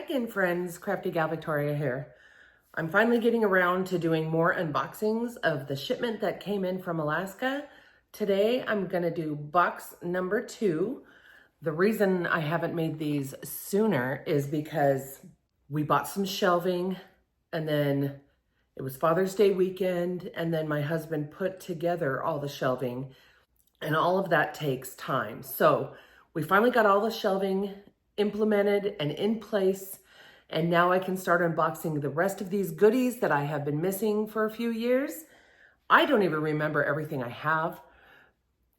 again, friends. CraftyGalVictoria here. I'm finally getting around to doing more unboxings of the shipment that came in from Alaska. Today, I'm gonna do box number 2. The reason I haven't made these sooner is because we bought some shelving, and then it was Father's Day weekend, and then my husband put together all the shelving, and all of that takes time. So we finally got all the shelving implemented and in place, and now I can start unboxing the rest of these goodies that I have been missing for a few years. I don't even remember everything I have,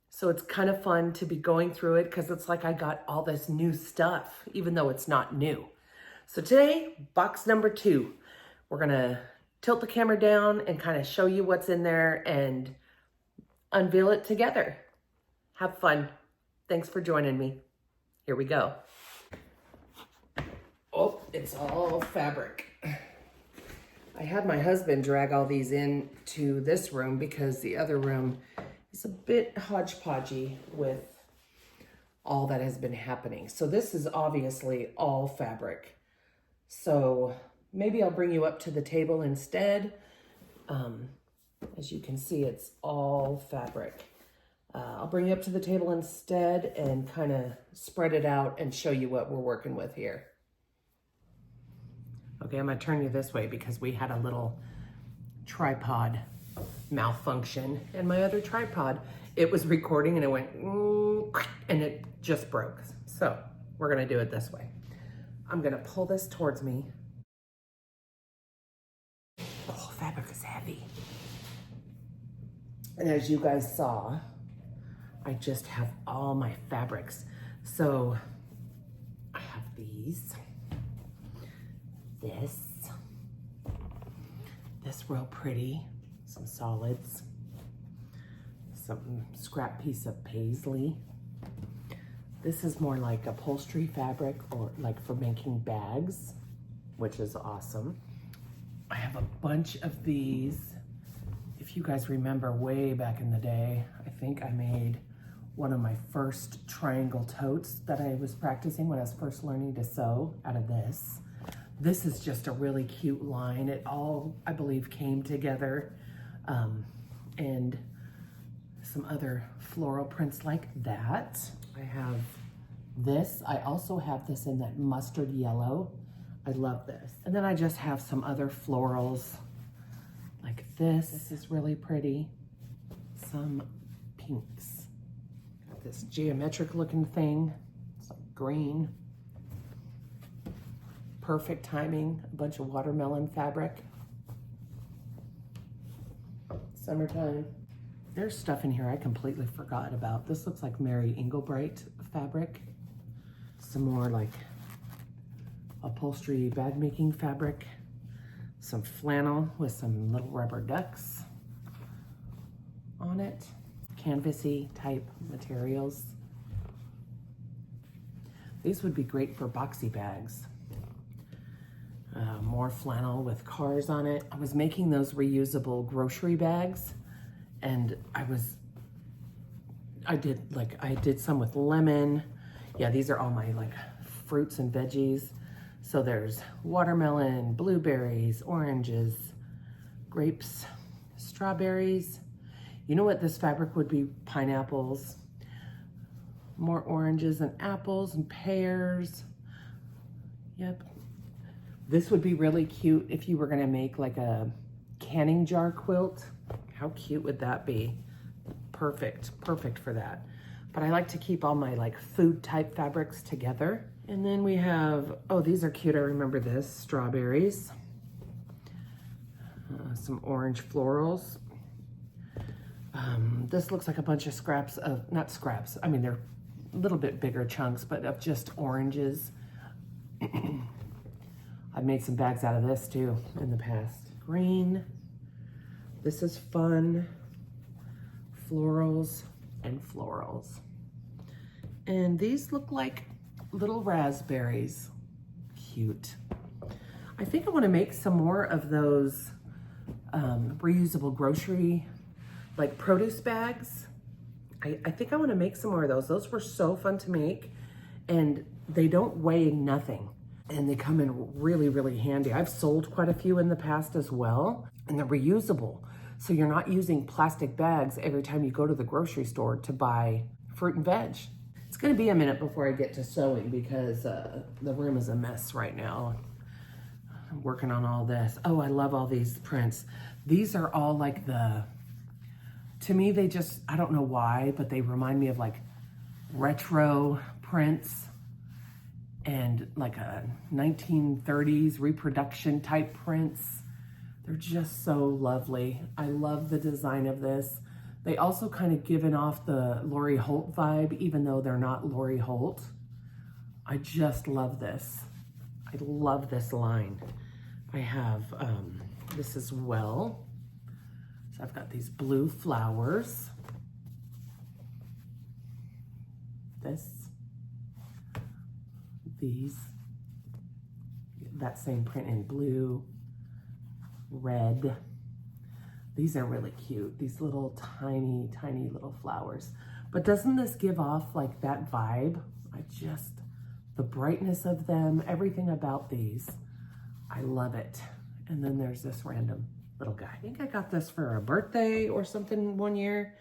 so it's kind of fun to be going through it because it's like I got all this new stuff, even though it's not new. So today, box number 2, we're gonna tilt the camera down and kind of show you what's in there and unveil it together. Have fun. Thanks for joining me. Here we go. Oh, it's all fabric. I had my husband drag all these into this room because the other room is a bit hodgepodgey with all that has been happening. So this is obviously all fabric. So maybe I'll bring you up to the table instead. As you can see, it's all fabric. I'll bring you up to the table instead and kind of spread it out and show you what we're working with here. Okay, I'm gonna turn you this way because we had a little tripod malfunction, and my other tripod, it was recording and it went and it just broke. So we're gonna do it this way. I'm gonna pull this towards me. Oh, fabric is heavy. And as you guys saw, I just have all my fabrics. So I have these, this real pretty, some solids, some scrap piece of paisley. This is more like upholstery fabric or like for making bags, which is awesome. I have a bunch of these. If you guys remember way back in the day, I think I made one of my first triangle totes that I was practicing when I was first learning to sew out of this. This is just a really cute line. It all, I believe, came together. And some other floral prints like that. I have this. I also have this in that mustard yellow. I love this. And then I just have some other florals like this. This is really pretty. Some pinks. Got this geometric looking thing. It's like green. Perfect timing. A bunch of watermelon fabric. Summertime. There's stuff in here I completely forgot about. This looks like Mary Engelbreit fabric. Some more like upholstery bag making fabric. Some flannel with some little rubber ducks on it. Canvasy type materials. These would be great for boxy bags. More flannel with cars on it. I was making those reusable grocery bags, and I did some with lemon. Yeah, these are all my like fruits and veggies. So there's watermelon, blueberries, oranges, grapes, strawberries. You know what this fabric would be? Pineapples, more oranges and apples and pears. Yep. This would be really cute if you were gonna make like a canning jar quilt. How cute would that be? Perfect for that. But I like to keep all my like food type fabrics together. And then we have, oh, these are cute. I remember this, strawberries. Some orange florals. This looks like a bunch of scraps of, not scraps, I mean, they're a little bit bigger chunks, but of just oranges. I've made some bags out of this too in the past. Green, this is fun. Florals and florals. And these look like little raspberries. Cute. I think I want to make some more of those reusable grocery, like produce bags. I think I want to make some more of those. Those were so fun to make, and they don't weigh nothing. and they come in really, really handy. I've sold quite a few in the past as well, and they're reusable. So you're not using plastic bags every time you go to the grocery store to buy fruit and veg. It's gonna be a minute before I get to sewing because the room is a mess right now. I'm working on all this. Oh, I love all these prints. These are all like to me, they just, I don't know why, but they remind me of like retro prints and like a 1930s reproduction type prints. They're just so lovely. I love the design of this. They also kind of given off the Lori Holt vibe, even though they're not Lori Holt. I just love this. I love this line. I have this as well. So I've got these blue flowers. These, that same print in blue, red. These are really cute. These little tiny, tiny little flowers. But doesn't this give off like that vibe? The brightness of them, everything about these, I love it. And then there's this random little guy. I think I got this for a birthday or something one year.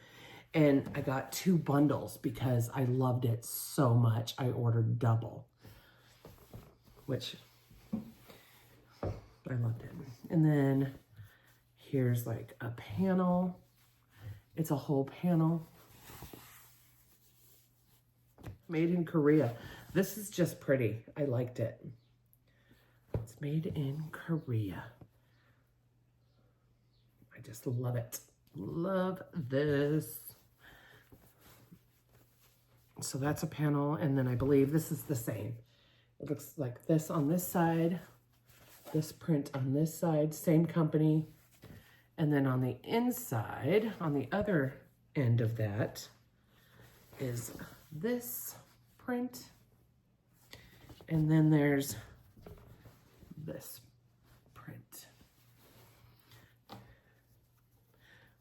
And I got 2 bundles because I loved it so much. I ordered double, which I loved it. And then here's like a panel. It's a whole panel. Made in Korea. This is just pretty. I liked it. It's made in Korea. I just love it. Love this. So that's a panel, and then I believe this is the same. It looks like this on this side, this print on this side, same company. And then on the inside, on the other end of that, is this print. And then there's this print.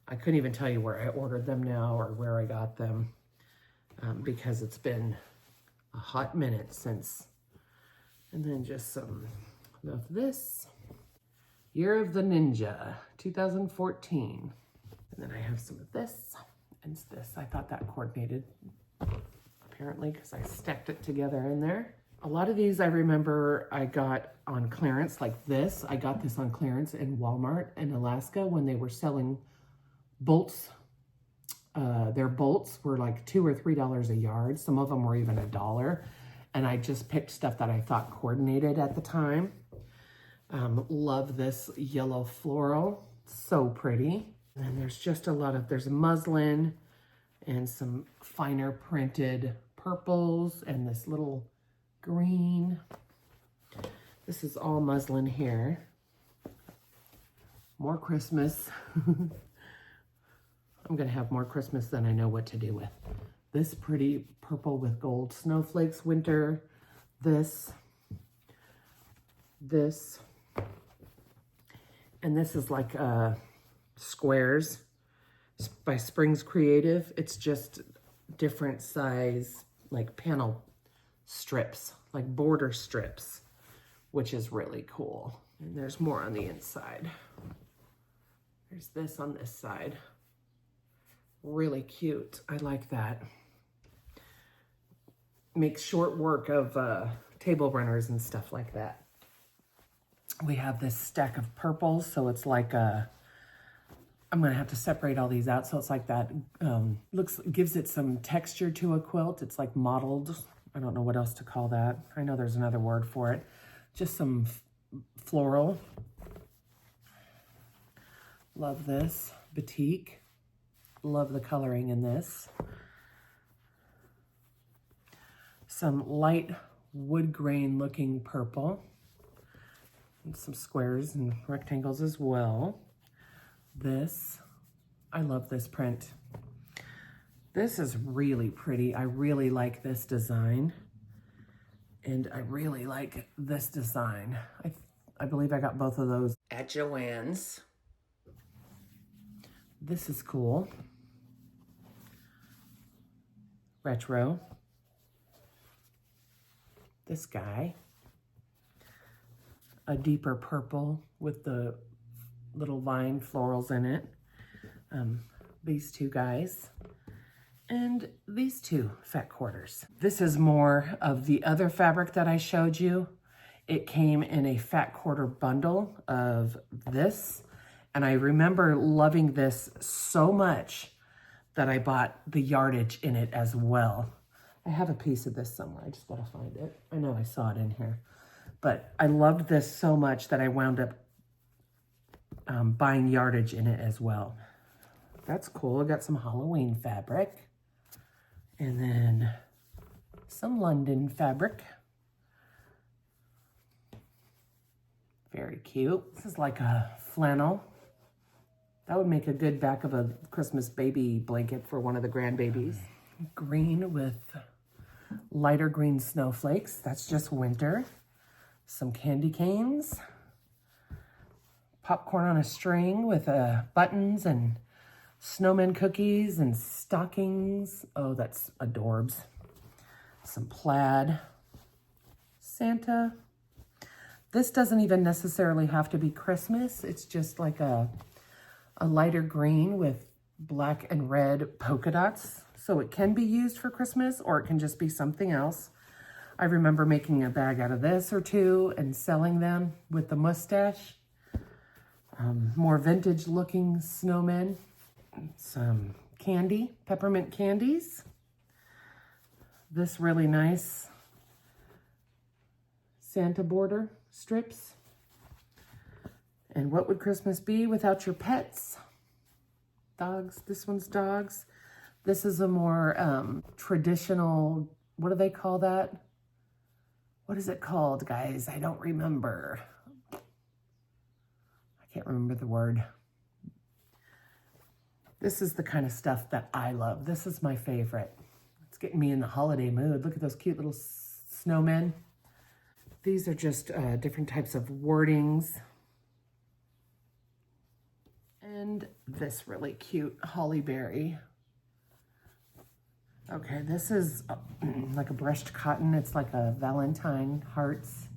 I couldn't even tell you where I ordered them now or where I got them. Because it's been a hot minute since. And then just some of this. Year of the Ninja, 2014. And then I have some of this and this. I thought that coordinated, apparently, because I stacked it together in there. A lot of these I remember I got on clearance, like this. I got this on clearance in Walmart in Alaska when they were selling bolts. Their bolts were like $2 or $3 a yard. Some of them were even $1. And I just picked stuff that I thought coordinated at the time. Love this yellow floral. So pretty. And there's just a lot of, there's muslin and some finer printed purples and this little green. This is all muslin here. More Christmas. I'm gonna have more Christmas than I know what to do with. This pretty purple with gold snowflakes, winter. This. And this is like squares by Springs Creative. It's just different size, like panel strips, like border strips, which is really cool. And there's more on the inside. There's this on this side. Really cute. I like that. Makes short work of table runners and stuff like that. We have this stack of purples, so it's like I'm gonna have to separate all these out. So it's like that. Gives it some texture to a quilt. It's like mottled. I don't know what else to call that. I know there's another word for it. Just some floral. Love this batik. Love the coloring in this. Some light wood grain looking purple. And some squares and rectangles as well. This, I love this print. This is really pretty. I really like this design. And I really like this design. I believe I got both of those at Joann's. This is cool. Retro. This guy. a deeper purple with the little vine florals in it. These two guys. And these two fat quarters. This is more of the other fabric that I showed you. It came in a fat quarter bundle of this. And I remember loving this so much that I bought the yardage in it as well. I have a piece of this somewhere. I just gotta find it. I know I saw it in here. But I loved this so much that I wound up buying yardage in it as well. That's cool. I got some Halloween fabric. And then some London fabric. Very cute. This is like a flannel. That would make a good back of a Christmas baby blanket for one of the grandbabies. Green with lighter green snowflakes. That's just winter. Some candy canes. Popcorn on a string with buttons and snowman cookies and stockings. Oh, that's adorbs. Some plaid. Santa. This doesn't even necessarily have to be Christmas. It's just like a lighter green with black and red polka dots. So it can be used for Christmas or it can just be something else. I remember making a bag out of this or two and selling them with the mustache. More vintage looking snowmen. Some candy, peppermint candies. This really nice Santa border strips. And what would Christmas be without your pets? Dogs. This one's dogs. This is a more traditional, what do they call that? What is it called, guys? I don't remember. I can't remember the word. This is the kind of stuff that I love. This is my favorite. It's getting me in the holiday mood. Look at those cute little snowmen. These are just different types of wordings. And this really cute holly berry. Okay, this is like a brushed cotton. It's like a Valentine hearts.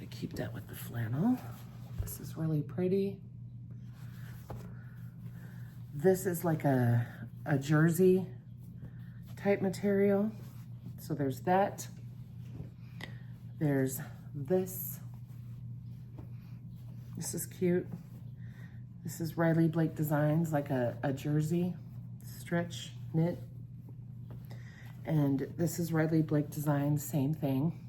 I keep that with the flannel. This is really pretty. This is like a jersey type material. So there's that. There's this. This is cute. This is Riley Blake Designs, like a jersey stretch knit. And this is Riley Blake Designs, same thing.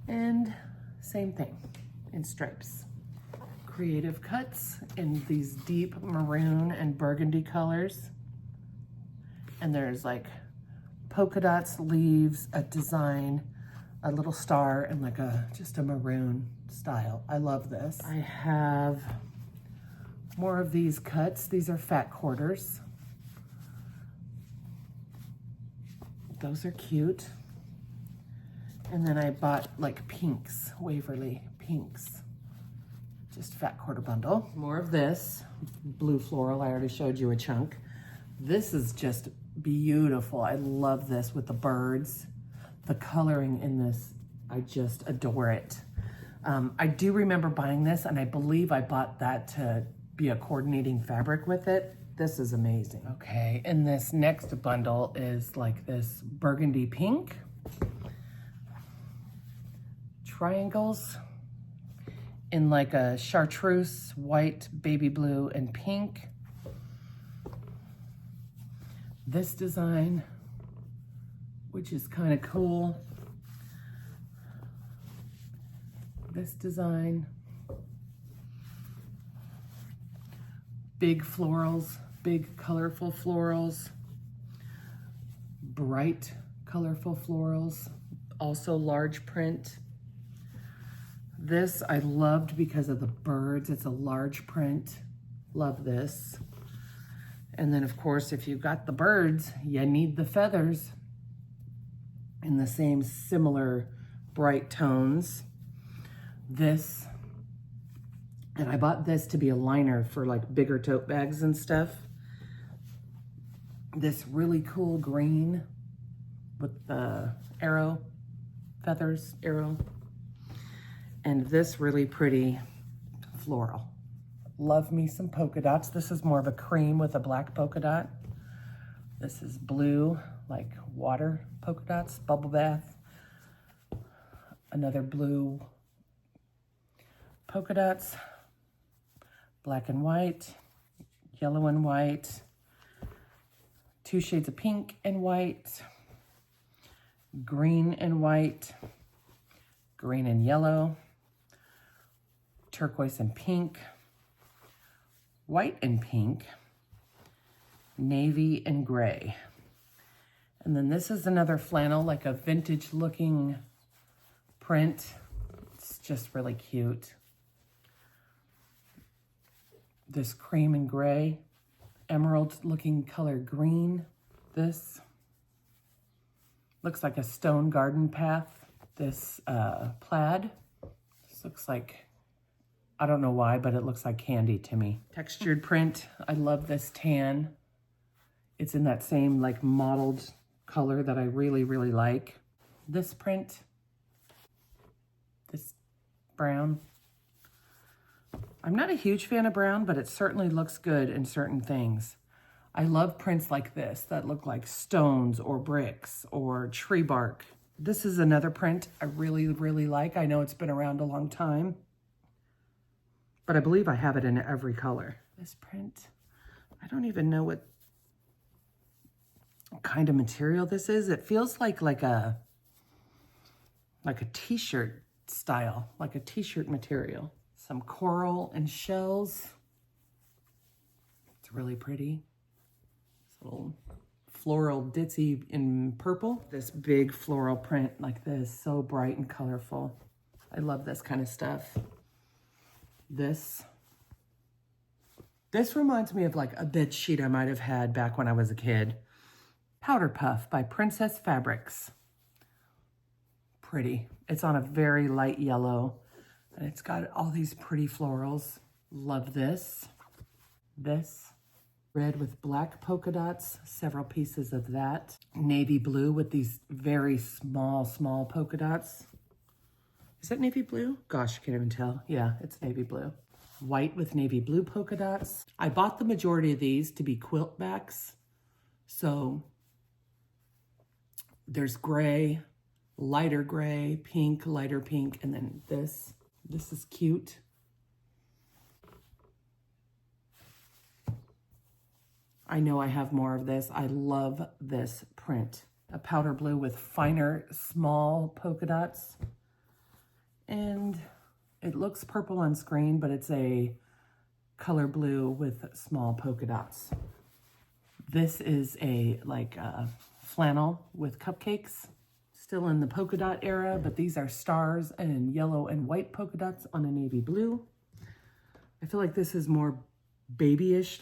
And same thing in stripes. Creative cuts in these deep maroon and burgundy colors. And there's like polka dots, leaves, a design, a little star, and like just a maroon style. I love this. I have more of these cuts. These are fat quarters. Those are cute. And then I bought like pinks, Waverly pinks. Just fat quarter bundle. More of this, blue floral. I already showed you a chunk. This is just beautiful. I love this with the birds. The coloring in this, I just adore it. I do remember buying this, and I believe I bought that to be a coordinating fabric with it. This is amazing. Okay, and this next bundle is like this burgundy pink. Triangles in like a chartreuse, white, baby blue, and pink. This design, which is kind of cool. This design. Big florals, big colorful florals. Bright colorful florals. Also large print. This I loved because of the birds. It's a large print. Love this. And then of course, if you've got the birds, you need the feathers in the same similar bright tones. This, and I bought this to be a liner for like bigger tote bags and stuff. This really cool green with the arrow, feathers, arrow. and this really pretty floral. Love me some polka dots. This is more of a cream with a black polka dot. This is blue, like water polka dots, bubble bath. Another blue polka dots, black and white, yellow and white, 2 shades of pink and white, green and white, green and yellow, turquoise and pink, white and pink, navy and gray. And then this is another flannel, like a vintage looking print. It's just really cute. This cream and gray, emerald looking color green. This looks like a stone garden path. This plaid. This looks like, I don't know why, but it looks like candy to me. Textured print. I love this tan. It's in that same like mottled color that I really, really like. This print. This brown. I'm not a huge fan of brown, but it certainly looks good in certain things. I love prints like this that look like stones or bricks or tree bark. This is another print I really, really like. I know it's been around a long time, but I believe I have it in every color. This print, I don't even know what kind of material this is. It feels like a t-shirt style, like a t-shirt material. Some coral and shells. It's really pretty. This little floral ditzy in purple. This big floral print like this, so bright and colorful. I love this kind of stuff. This reminds me of like a bed sheet I might have had back when I was a kid. Powder Puff by Princess Fabrics. Pretty. It's on a very light yellow, and it's got all these pretty florals. Love this. This. Red with black polka dots, several pieces of that. Navy blue with these very small polka dots. Is that navy blue? Gosh, I can't even tell. Yeah, it's navy blue. White with navy blue polka dots. I bought the majority of these to be quilt backs. So there's gray, lighter gray, pink, lighter pink, and then this. This is cute. I know I have more of this. I love this print. A powder blue with finer, small polka dots. And it looks purple on screen, but it's a color blue with small polka dots. This is a flannel with cupcakes. Still in the polka dot era, but these are stars and yellow and white polka dots on a navy blue. I feel like this is more babyish.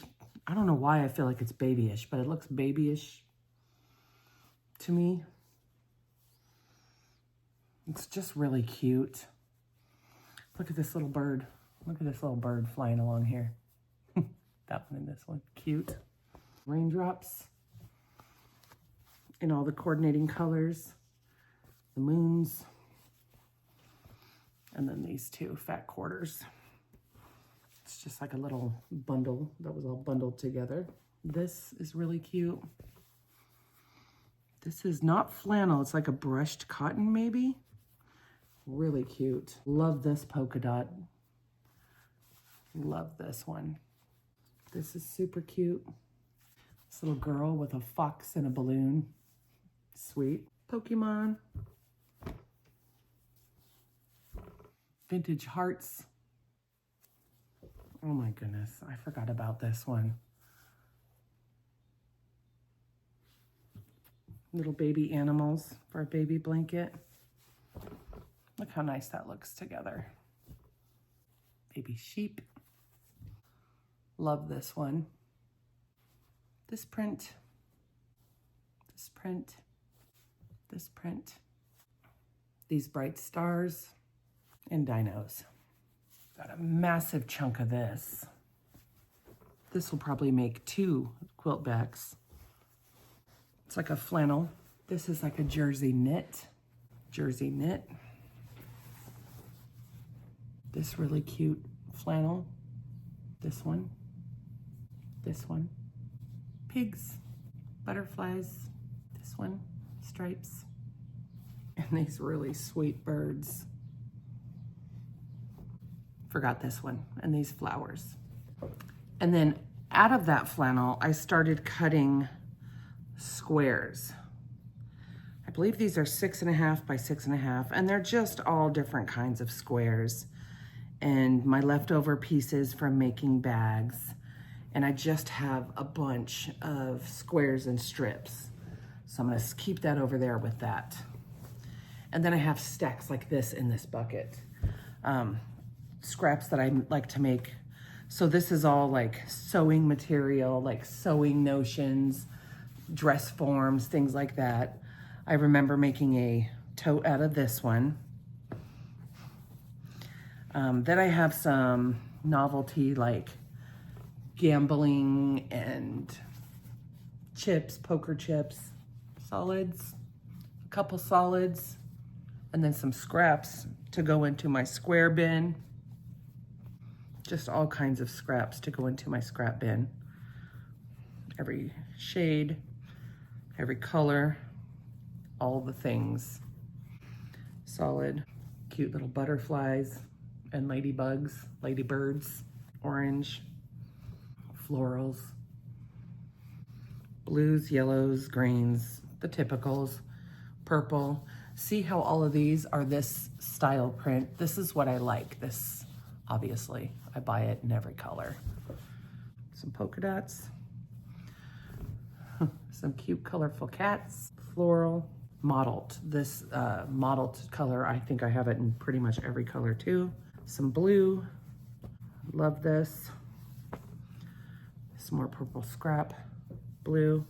I don't know why I feel like it's babyish, but it looks babyish to me. It's just really cute. Look at this little bird. Look at this little bird flying along here. That one and this one, cute. Raindrops in all the coordinating colors. The moons. And then these two fat quarters. It's just like a little bundle that was all bundled together. This is really cute. This is not flannel. It's like a brushed cotton maybe. Really cute. Love this polka dot. Love this one. This is super cute. This little girl with a fox and a balloon. Sweet. Pokemon. Vintage hearts. Oh my goodness, I forgot about this one. Little baby animals for a baby blanket. Look how nice that looks together. Baby sheep. Love this one. This print. This print. This print. These bright stars and dinos. Got a massive chunk of this. This will probably make 2 quilt backs. It's like a flannel. This is like a jersey knit. Jersey knit. This really cute flannel. This one. This one. Pigs. Butterflies. This one. Stripes. And these really sweet birds. Forgot this one. And these flowers. And then out of that flannel, I started cutting squares. I believe these are 6.5 by 6.5, and they're just all different kinds of squares. And my leftover pieces from making bags. And I just have a bunch of squares and strips. So I'm gonna keep that over there with that. And then I have stacks like this in this bucket. Scraps that I like to make. So this is all like sewing material, like sewing notions, dress forms, things like that. I remember making a tote out of this one. Then I have some novelty like gambling and chips, poker chips, solids, a couple solids, and then some scraps to go into my square bin. Just all kinds of scraps to go into my scrap bin. Every shade, every color, all the things. Solid, cute little butterflies and ladybugs, ladybirds, orange, florals, blues, yellows, greens, the typicals, purple. See how all of these are this style print? This is what I like, this, obviously. I buy it in every color. Some polka dots, some cute colorful cats, floral, mottled. This mottled color, I think I have it in pretty much every color too. Some blue, love this. Some more purple scrap, blue.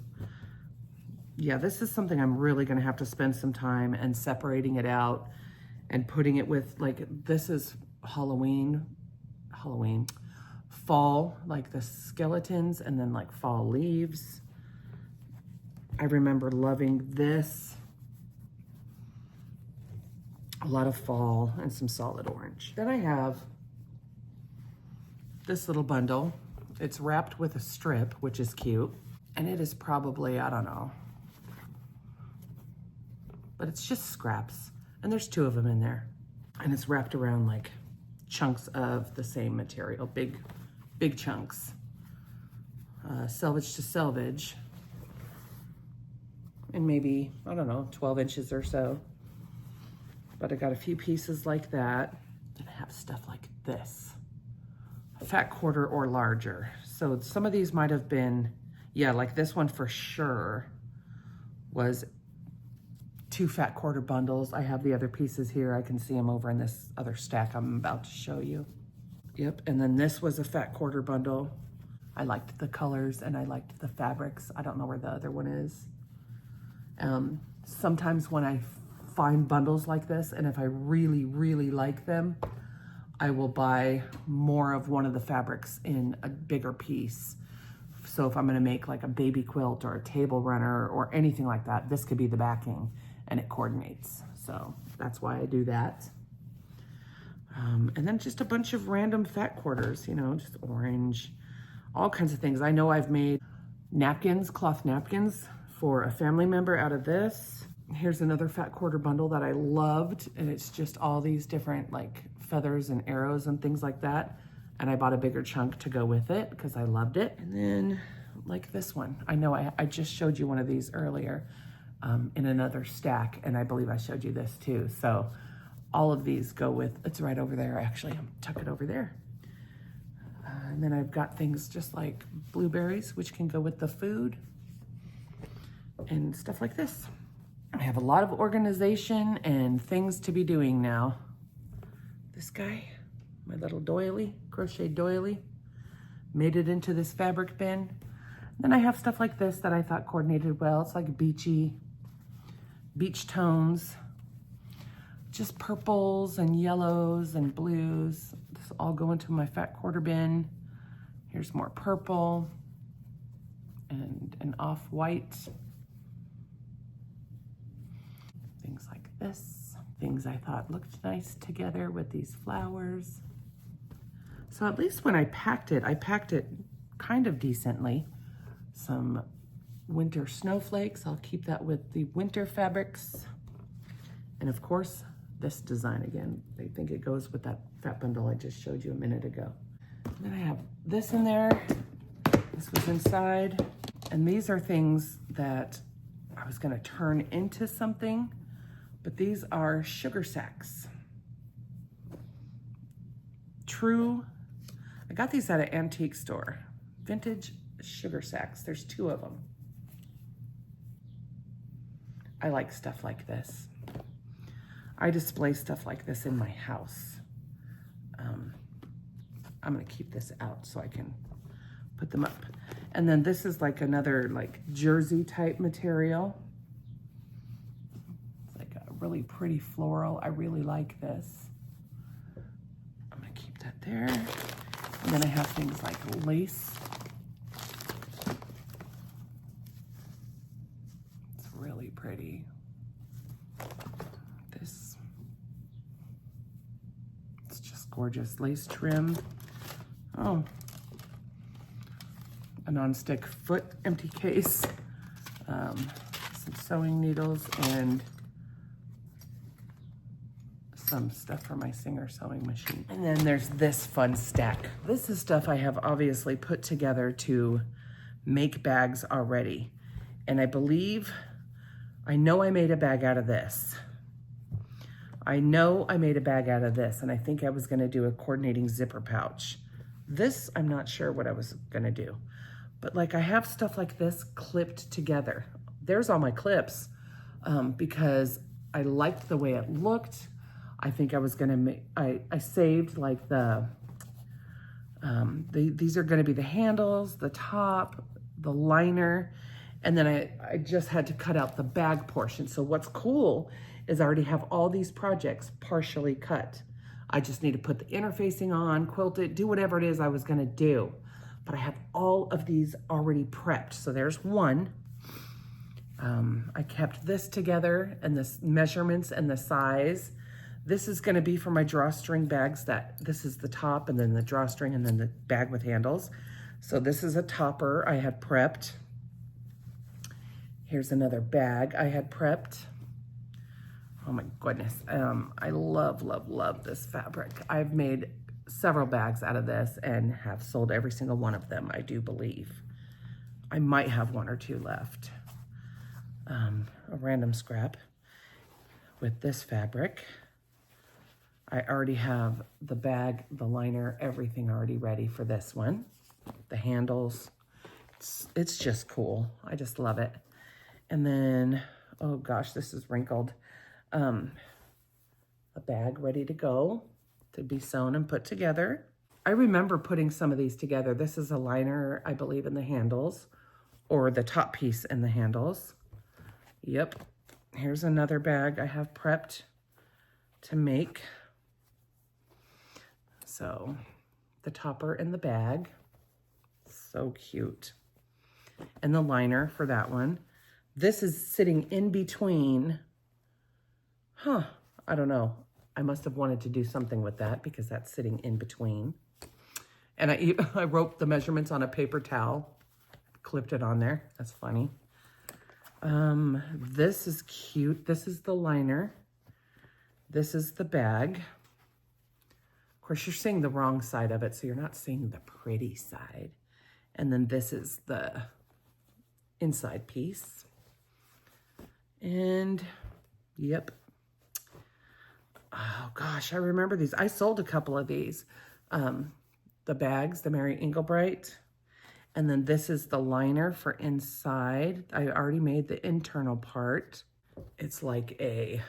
Yeah, this is something I'm really gonna have to spend some time and separating it out and putting it with, like, this is Halloween, fall, like the skeletons, and then like fall leaves. I remember loving this. A lot of fall and some solid orange. Then I have this little bundle. It's wrapped with a strip, which is cute. And it is probably, I don't know, but it's just scraps. And there's 2 of them in there. And it's wrapped around like chunks of the same material, big chunks. Selvage to selvage. And maybe, I don't know, 12 inches or so. But I got a few pieces like that. And I have stuff like this. Fat quarter or larger. So some of these might have been, yeah, like this one for sure was 2 fat quarter bundles. I have the other pieces here. I can see them over in this other stack I'm about to show you. Yep, and then this was a fat quarter bundle. I liked the colors and I liked the fabrics. I don't know where the other one is. Sometimes when I find bundles like this, and if I really, really like them, I will buy more of one of the fabrics in a bigger piece. So if I'm gonna make like a baby quilt or a table runner or anything like that, this could be the backing and it coordinates. So that's why I do that. And then just a bunch of random fat quarters, you know, just orange, all kinds of things. I know I've made napkins, cloth napkins for a family member out of this. Here's another fat quarter bundle that I loved, and it's just all these different like feathers and arrows and things like that. And I bought a bigger chunk to go with it because I loved it. And then like this one, I know I just showed you one of these earlier in another stack, and I believe I showed you this too. So all of these go with, it's right over there actually, I'm tuck it over there. And then I've got things just like blueberries, which can go with the food and stuff like this. I have a lot of organization and things to be doing now. This guy, my little doily, crochet doily, made it into this fabric bin. Then I have stuff like this that I thought coordinated well. It's like beachy, beach tones, just purples and yellows and blues. This all go into my fat quarter bin. Here's more purple and an off-white. Things like this. Things I thought looked nice together with these flowers. So at least when I packed it kind of decently. Some winter snowflakes. I'll keep that with the winter fabrics. And of course, this design again. I think it goes with that fat bundle I just showed you a minute ago. And then I have this in there. This was inside. And these are things that I was gonna turn into something, but these are sugar sacks. True, I got these at an antique store. Vintage sugar sacks, there's 2 of them. I like stuff like this. I display stuff like this in my house. I'm gonna keep this out so I can put them up. And then this is like another like jersey type material. It's like a really pretty floral. I really like this. I'm gonna keep that there. And then I have things like lace. It's really pretty. This, it's just gorgeous lace trim. Oh, a non-stick foot empty case, some sewing needles, and some stuff for my Singer sewing machine. And then there's this fun stack. This is stuff I have obviously put together to make bags already. And I know I made a bag out of this. And I think I was gonna do a coordinating zipper pouch. This, I'm not sure what I was gonna do. But like I have stuff like this clipped together. There's all my clips because I liked the way it looked. I think I was gonna make, I saved like these are gonna be the handles, the top, the liner, and then I just had to cut out the bag portion. So what's cool is I already have all these projects partially cut. I just need to put the interfacing on, quilt it, do whatever it is I was gonna do. But I have all of these already prepped. So there's one. I kept this together and the measurements and the size. This is gonna be for my drawstring bags. This is the top and then the drawstring and then the bag with handles. So this is a topper I had prepped. Here's another bag I had prepped. Oh my goodness. I love, love, love this fabric. I've made several bags out of this and have sold every single one of them, I do believe. I might have 1 or 2 left. A random scrap with this fabric. I already have the bag, the liner, everything already ready for this one. The handles, it's just cool. I just love it. And then, oh gosh, this is wrinkled. A bag ready to go to be sewn and put together. I remember putting some of these together. This is a liner, I believe, in the handles, or the top piece in the handles. Yep. Here's another bag I have prepped to make. So the topper in the bag, so cute. And the liner for that one. This is sitting in between, I don't know. I must have wanted to do something with that because that's sitting in between. And I wrote the measurements on a paper towel, clipped it on there. That's funny. This is cute. This is the liner. This is the bag. Of course, you're seeing the wrong side of it, so you're not seeing the pretty side. And then this is the inside piece. And yep. Oh gosh, I remember these. I sold a couple of these. The bags, the Mary Englebright. And then this is the liner for inside. I already made the internal part. It's like a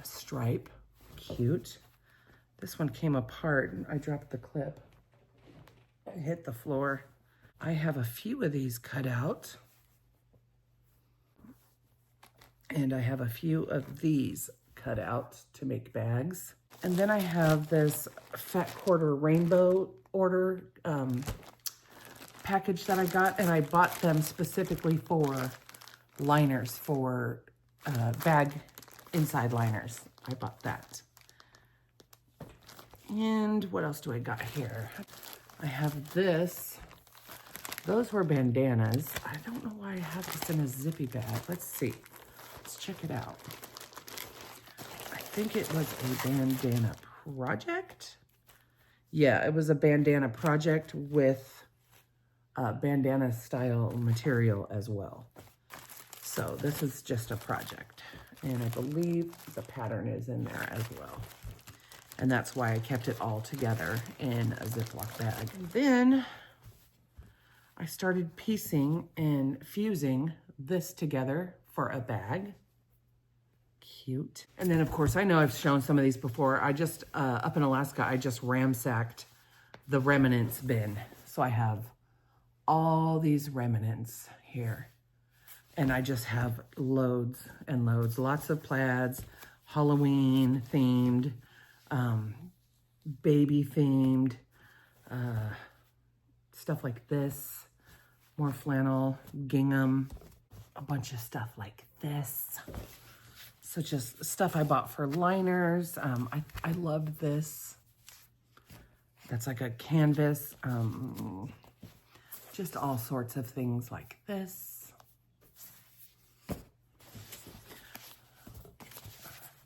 stripe, cute. This one came apart and I dropped the clip. It hit the floor. I have a few of these cut out. And I have a few of these cut out to make bags. And then I have this Fat Quarter Rainbow order package that I got, and I bought them specifically for liners, for bag inside liners. I bought that. And what else do I got here? I have this. Those were bandanas. I don't know why I have this in a zippy bag. Let's see. Let's check it out. I think it was a bandana project. Yeah, it was a bandana project with bandana style material as well. So this is just a project. And I believe the pattern is in there as well. And that's why I kept it all together in a Ziploc bag. And then I started piecing and fusing this together for a bag. Cute. And then of course, I know I've shown some of these before. I just, up in Alaska, I just ransacked the remnants bin. So I have all these remnants here. And I just have loads and loads, lots of plaids, Halloween themed, baby themed, stuff like this, more flannel, gingham, a bunch of stuff like this. So just stuff I bought for liners. I loved this. That's like a canvas, just all sorts of things like this.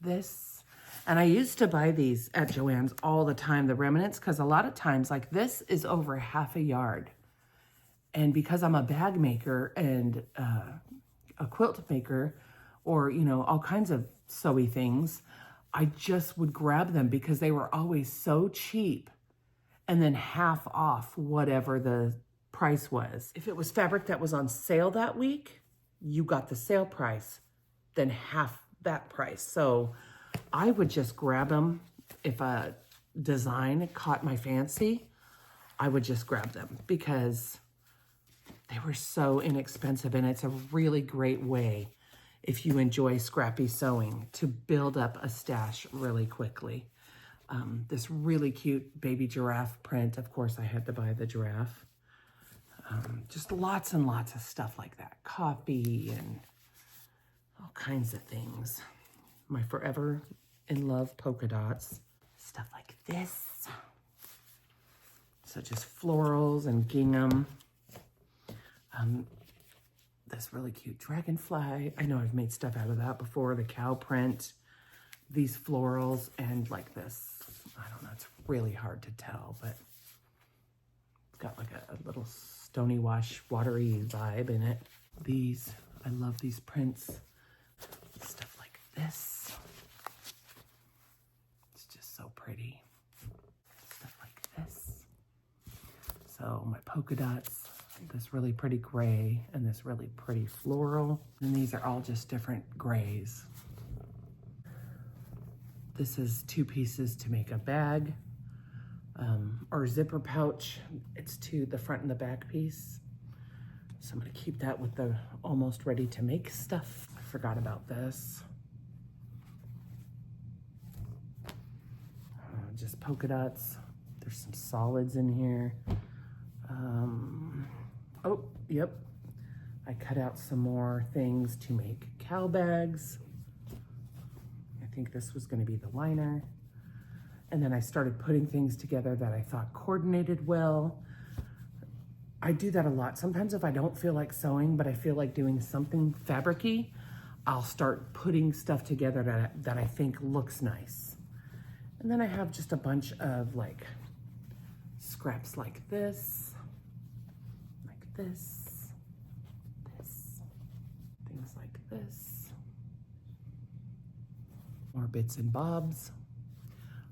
This, and I used to buy these at Joann's all the time, the remnants, because a lot of times like this is over half a yard. And because I'm a bag maker and a quilt maker, or, you know, all kinds of sewy things, I just would grab them because they were always so cheap and then half off whatever the price was. If it was fabric that was on sale that week, you got the sale price, then half that price. So I would just grab them. If a design caught my fancy, I would just grab them because they were so inexpensive. And it's a really great way, if you enjoy scrappy sewing, to build up a stash really quickly. This really cute baby giraffe print. Of course, I had to buy the giraffe. Just lots and lots of stuff like that. Coffee and all kinds of things. My forever in love polka dots. Stuff like this. So just florals and gingham. This really cute dragonfly. I know I've made stuff out of that before. The cow print. These florals and like this. I don't know, it's really hard to tell, but it's got like a little stony wash, watery vibe in it. These, I love these prints. Stuff like this. It's just so pretty. Stuff like this. So my polka dots, this really pretty gray and this really pretty floral. And these are all just different grays. This is 2 pieces to make a bag or zipper pouch. It's the front and the back piece. So I'm gonna keep that with the almost ready to make stuff. I forgot about this. Just polka dots. There's some solids in here. Oh, yep. I cut out some more things to make cow bags. I think this was gonna be the liner. And then I started putting things together that I thought coordinated well. I do that a lot. Sometimes if I don't feel like sewing, but I feel like doing something fabric-y, I'll start putting stuff together that I think looks nice. And then I have just a bunch of like scraps like this, this, things like this. More bits and bobs.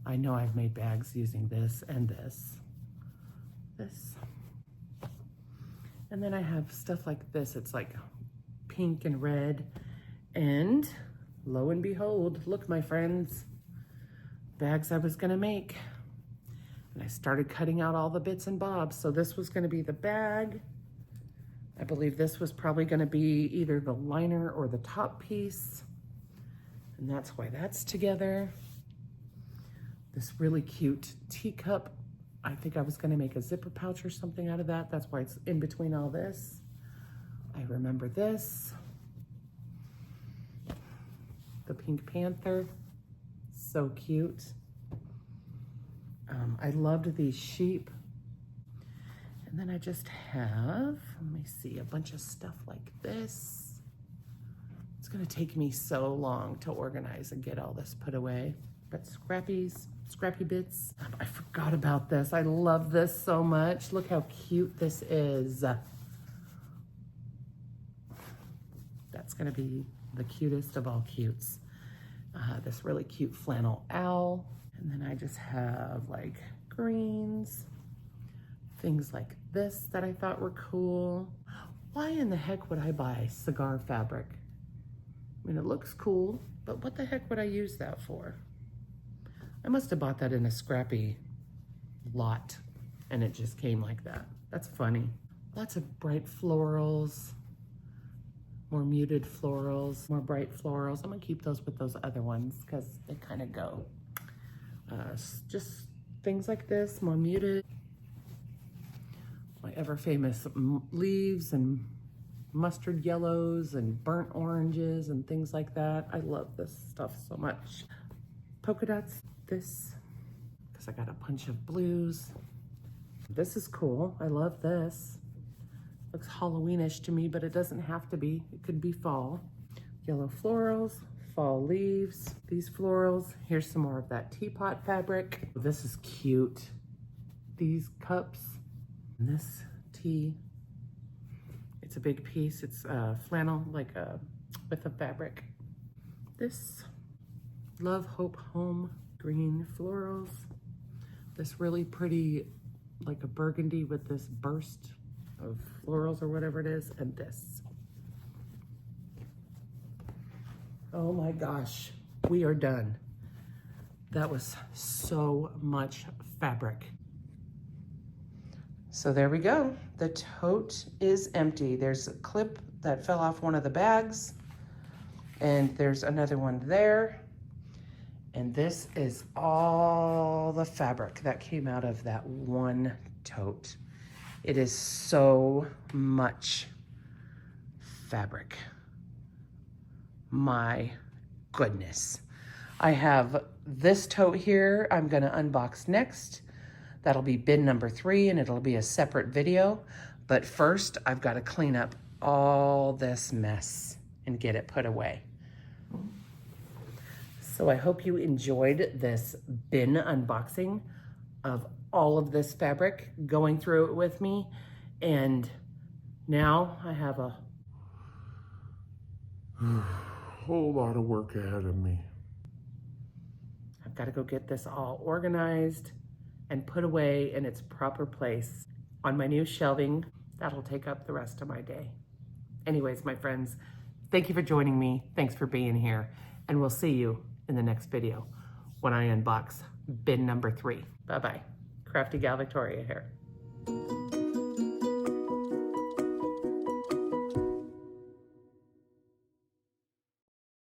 I know I've made bags using this and this. And then I have stuff like this. It's like pink and red. And lo and behold, look, my friends, bags I was gonna make. And I started cutting out all the bits and bobs. So this was gonna be the bag. I believe this was probably gonna be either the liner or the top piece. And that's why that's together. This really cute teacup. I think I was gonna make a zipper pouch or something out of that. That's why it's in between all this. I remember this. The Pink Panther, so cute. I loved these sheep. And then I just have, let me see, a bunch of stuff like this. It's gonna take me so long to organize and get all this put away. But scrappy bits. I forgot about this. I love this so much. Look how cute this is. That's gonna be the cutest of all cutes. This really cute flannel owl. And then I just have like greens, things like this that I thought were cool. Why in the heck would I buy cigar fabric? I mean, it looks cool, but what the heck would I use that for? I must have bought that in a scrappy lot and it just came like that. That's funny. Lots of bright florals, more muted florals, more bright florals. I'm gonna keep those with those other ones because they kind of go. Just things like this, more muted. My ever famous leaves and mustard yellows and burnt oranges and things like that. I love this stuff so much. Polka dots, this, because I got a bunch of blues. This is cool, I love this. Looks Halloweenish to me, but it doesn't have to be. It could be fall. Yellow florals, fall leaves, these florals. Here's some more of that teapot fabric. This is cute. These cups, and this tea. It's a big piece. It's flannel, like with a fabric. This Love, Hope, Home green florals. This really pretty, like a burgundy with this burst of florals or whatever it is, and this. Oh my gosh, we are done. That was so much fabric. So there we go. The tote is empty. There's a clip that fell off one of the bags, and there's another one there. And this is all the fabric that came out of that one tote. It is so much fabric. My goodness. I have this tote here I'm gonna unbox next. That'll be bin number 3 and it'll be a separate video. But first I've gotta clean up all this mess and get it put away. So I hope you enjoyed this bin unboxing of all of this fabric, going through it with me. And now I have a whole lot of work ahead of me. I've got to go get this all organized and put away in its proper place on my new shelving. That'll take up the rest of my day. Anyways, my friends, thank you for joining me. Thanks for being here. And we'll see you in the next video when I unbox bin number 3. Bye-bye. Crafty Gal Victoria here.